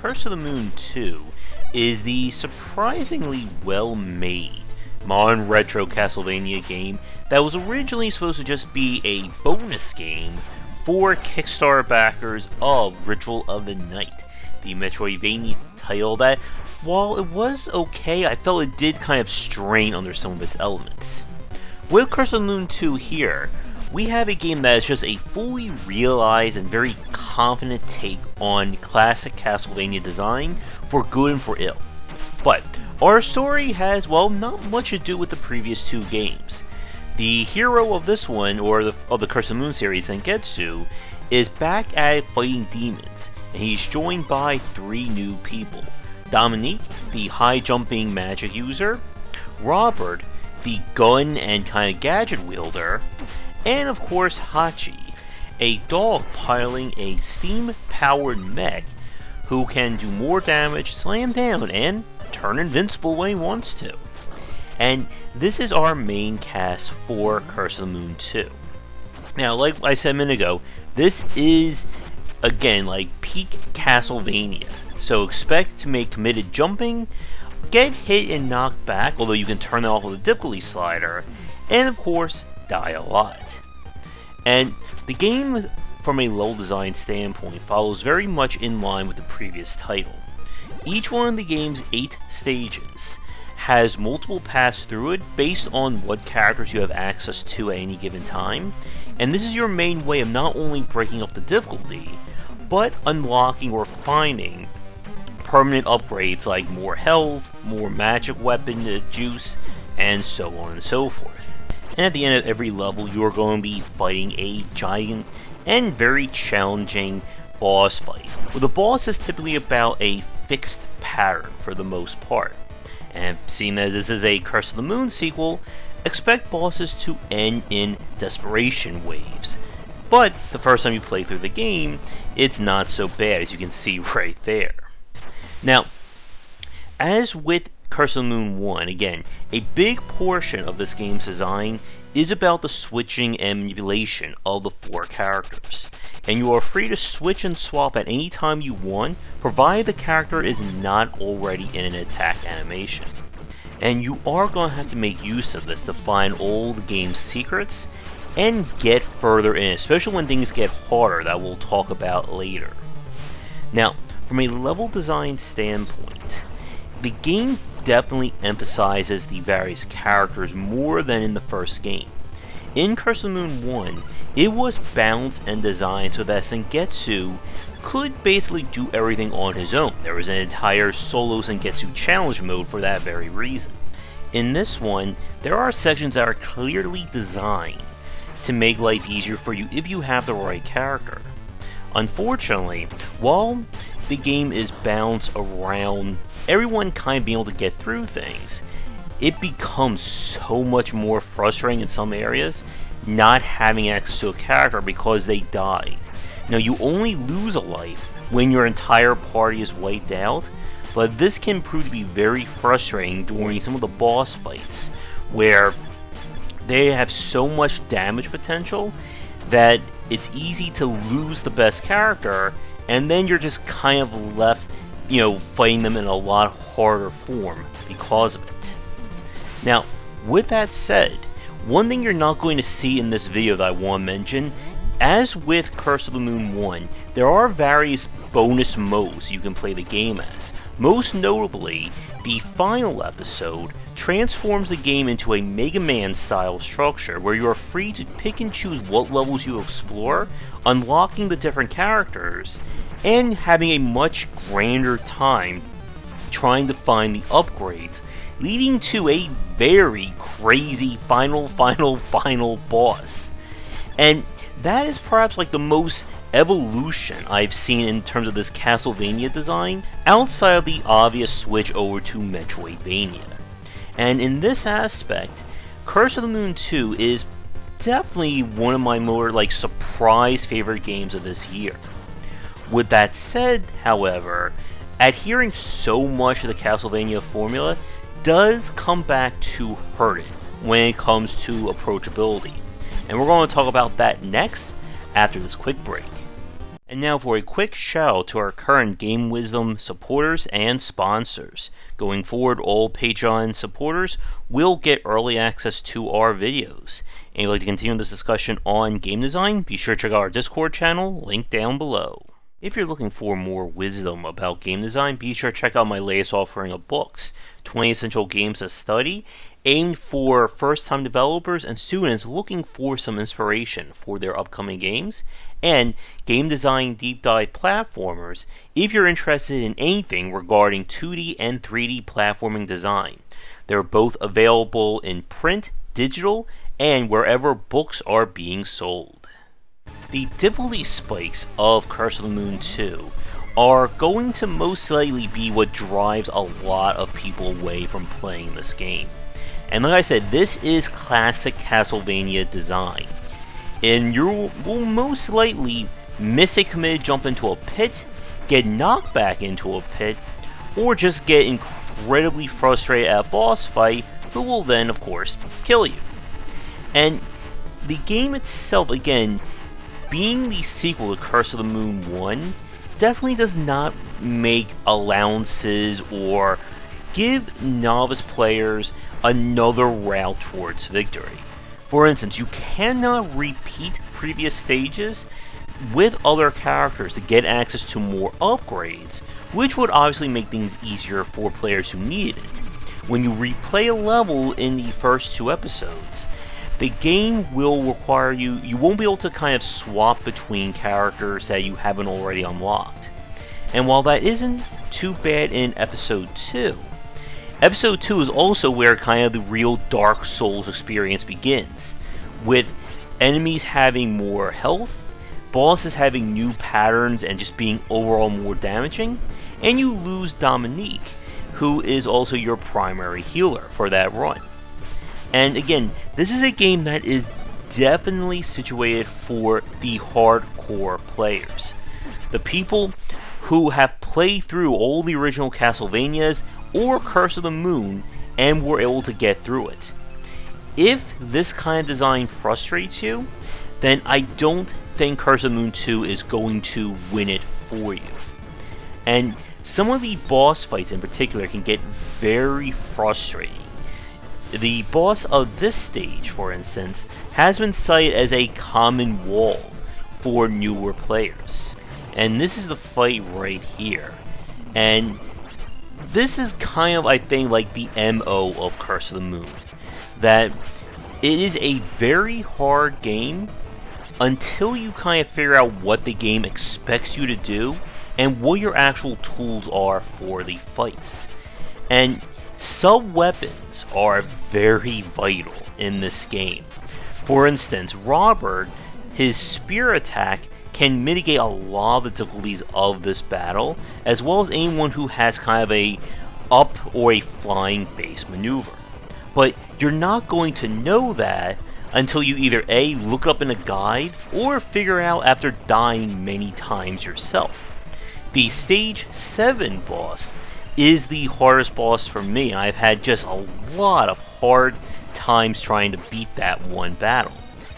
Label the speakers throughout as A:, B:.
A: Curse of the Moon 2 is the surprisingly well-made modern retro Castlevania game that was originally supposed to just be a bonus game for Kickstarter backers of Ritual of the Night, the Metroidvania title that, while it was okay, I felt it did kind of strain under some of its elements. With Curse of the Moon 2 here, we have a game that is just a fully realized and very confident take on classic Castlevania design for good and for ill. But our story has, well, not much to do with the previous two games. The hero of this one, or of the Curse of the Moon series, Zangetsu, is back at fighting demons, and he's joined by three new people. Dominique, the high-jumping magic user, Robert, the gun and kind of gadget wielder, and of course Hachi, a dog piloting a steam-powered mech who can do more damage, slam down, and turn invincible when he wants to. And this is our main cast for Curse of the Moon 2. Now, like I said a minute ago, this is, again, like peak Castlevania. So expect to make committed jumping, get hit and knocked back, although you can turn that off with a difficulty slider, and of course, die a lot. And the game, from a level design standpoint, follows very much in line with the previous title. Each one of the game's 8 stages has multiple paths through it based on what characters you have access to at any given time, and this is your main way of not only breaking up the difficulty, but unlocking or finding permanent upgrades like more health, more magic weapon juice, and so on and so forth. And at the end of every level, you are going to be fighting a giant and very challenging boss fight, where the boss is typically about a fixed pattern for the most part. And seeing as this is a Curse of the Moon sequel, expect bosses to end in desperation waves. But the first time you play through the game, it's not so bad, as you can see right there. Now, as with Curse of the Moon 1, again, a big portion of this game's design is about the switching and manipulation of the 4 characters. And you are free to switch and swap at any time you want, provided the character is not already in an attack animation. And you are going to have to make use of this to find all the game's secrets and get further in, especially when things get harder, that we'll talk about later. Now, from a level design standpoint, the game definitely emphasizes the various characters more than in the first game. In Curse of the Moon 1, it was balanced and designed so that Zangetsu could basically do everything on his own. There was an entire solo Zangetsu challenge mode for that very reason. In this one, there are sections that are clearly designed to make life easier for you if you have the right character. Unfortunately, while the game is balanced around everyone kind of being able to get through things, it becomes so much more frustrating in some areas not having access to a character because they died. Now, you only lose a life when your entire party is wiped out, but this can prove to be very frustrating during some of the boss fights, where they have so much damage potential that it's easy to lose the best character, and then you're just kind of left, fighting them in a lot harder form because of it. Now, with that said, one thing you're not going to see in this video that I want to mention, as with Curse of the Moon 1, there are various bonus modes you can play the game as. Most notably, the final episode transforms the game into a Mega Man style structure where you are free to pick and choose what levels you explore, unlocking the different characters, and having a much grander time trying to find the upgrades, leading to a very crazy final boss. And that is perhaps like the most evolution I've seen in terms of this Castlevania design, outside of the obvious switch over to Metroidvania. And in this aspect, Curse of the Moon 2 is definitely one of my more surprise favorite games of this year. With that said, however, adhering so much to the Castlevania formula does come back to hurt it when it comes to approachability. And we're going to talk about that next after this quick break. And now for a quick shout out to our current Game Wisdom supporters and sponsors. Going forward, all Patreon supporters will get early access to our videos. And if you'd like to continue this discussion on game design, be sure to check out our Discord channel, linked down below. If you're looking for more wisdom about game design, be sure to check out my latest offering of books, 20 Essential Games to Study, aimed for first-time developers and students looking for some inspiration for their upcoming games, and Game Design Deep Dive Platformers if you're interested in anything regarding 2D and 3D platforming design. They're both available in print, digital, and wherever books are being sold. The difficulty spikes of Curse of the Moon 2 are going to most likely be what drives a lot of people away from playing this game. And like I said, this is classic Castlevania design. And you will most likely miss a committed jump into a pit, get knocked back into a pit, or just get incredibly frustrated at a boss fight, who will then, of course, kill you. And the game itself, again, being the sequel to Curse of the Moon 1, definitely does not make allowances or give novice players another route towards victory. For instance, you cannot repeat previous stages with other characters to get access to more upgrades, which would obviously make things easier for players who needed it. When you replay a level in the first 2 episodes, the game will require you won't be able to kind of swap between characters that you haven't already unlocked. And while that isn't too bad in episode 2, Episode 2 is also where kind of the real Dark Souls experience begins, with enemies having more health, bosses having new patterns and just being overall more damaging, and you lose Dominique, who is also your primary healer for that run. And again, this is a game that is definitely situated for the hardcore players. The people who have played through all the original Castlevanias or Curse of the Moon and were able to get through it. If this kind of design frustrates you, then I don't think Curse of the Moon 2 is going to win it for you. And some of the boss fights in particular can get very frustrating. The boss of this stage, for instance, has been cited as a common wall for newer players. And this is the fight right here. And this is kind of, I think, like the MO of Curse of the Moon. That it is a very hard game until you kind of figure out what the game expects you to do and what your actual tools are for the fights. And sub-weapons are very vital in this game. For instance, Robert, his spear attack can mitigate a lot of the difficulties of this battle, as well as anyone who has kind of a up or a flying base maneuver. But you're not going to know that until you either A, look it up in a guide, or figure it out after dying many times yourself. The Stage 7 boss is the hardest boss for me, and I've had just a lot of hard times trying to beat that one battle.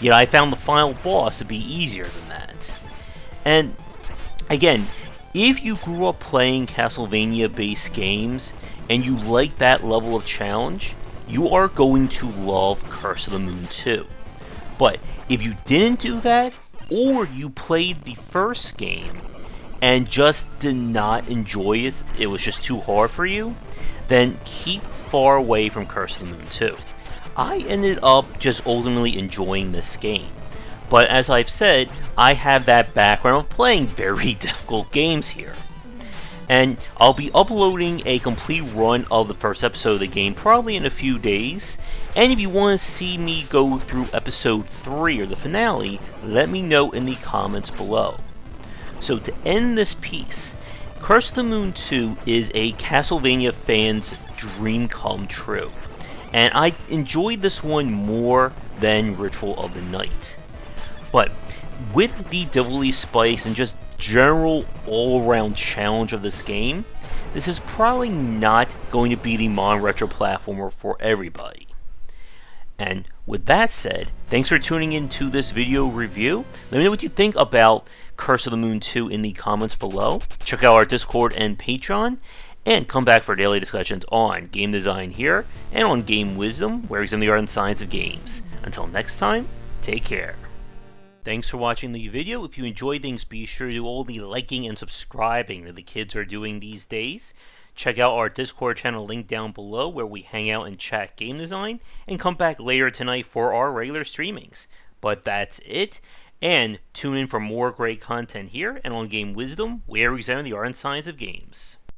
A: Yet I found the final boss to be easier than that. And again, if you grew up playing Castlevania-based games and you like that level of challenge, you are going to love Curse of the Moon 2. But if you didn't do that, or you played the first game and just did not enjoy it, it was just too hard for you, then keep far away from Curse of the Moon 2. I ended up just ultimately enjoying this game. But as I've said, I have that background of playing very difficult games here. And I'll be uploading a complete run of the first episode of the game probably in a few days. And if you want to see me go through episode 3 or the finale, let me know in the comments below. So to end this piece, Curse of the Moon 2 is a Castlevania fan's dream come true. And I enjoyed this one more than Ritual of the Night. But with the difficulty spikes and just general all-around challenge of this game, this is probably not going to be the modern retro platformer for everybody. And with that said, Thanks for tuning in to this video review. Let me know what you think about Curse of the Moon 2 in the comments below. Check out our Discord and Patreon, and come back for daily discussions on game design here, and on game wisdom, where we examine the art and science of games. Until next time, take care. Thanks for watching the video. If you enjoy things, be sure to do all the liking and subscribing that the kids are doing these days. Check out our Discord channel link down below where we hang out and chat game design, and come back later tonight for our regular streamings. But that's it, and tune in for more great content here and on Game Wisdom, where we examine the art and science of games.